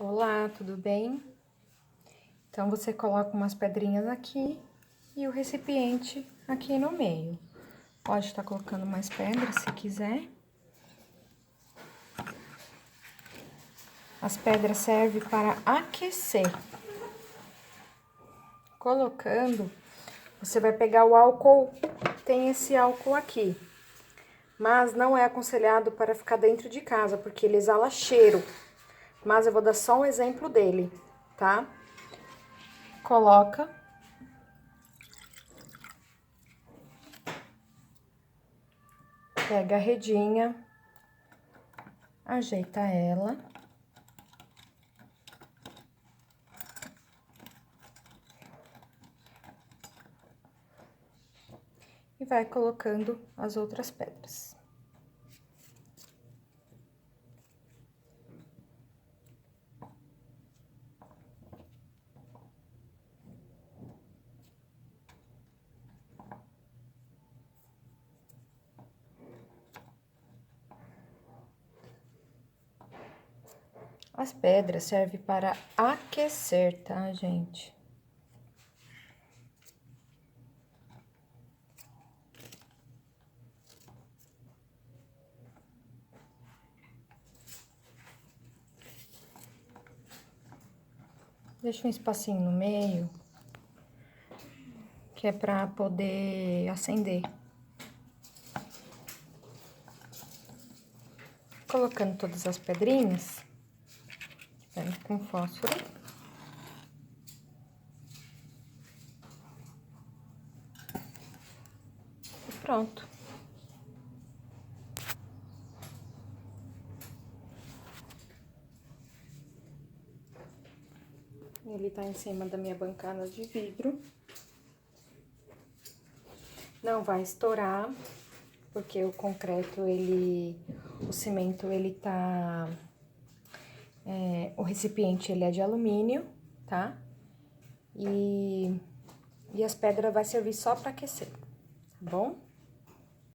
Olá, tudo bem? Então, você coloca umas pedrinhas aqui e o recipiente aqui no meio. Pode estar colocando mais pedras se quiser. As pedras servem para aquecer. Colocando, você vai pegar o álcool, tem esse álcool aqui. Mas não é aconselhado para ficar dentro de casa, porque ele exala cheiro. Mas eu vou dar só um exemplo dele, tá? Coloca. Pega a redinha, ajeita ela. E vai colocando as outras pedras. As pedras servem para aquecer, tá, gente? Deixa um espacinho no meio, que é pra poder acender. Colocando todas as pedrinhas, com fósforo. E pronto. Ele tá em cima da minha bancada de vidro. Não vai estourar, porque o concreto, o cimento, ele tá... o recipiente, ele é de alumínio, tá? E as pedras vai servir só pra aquecer, tá bom?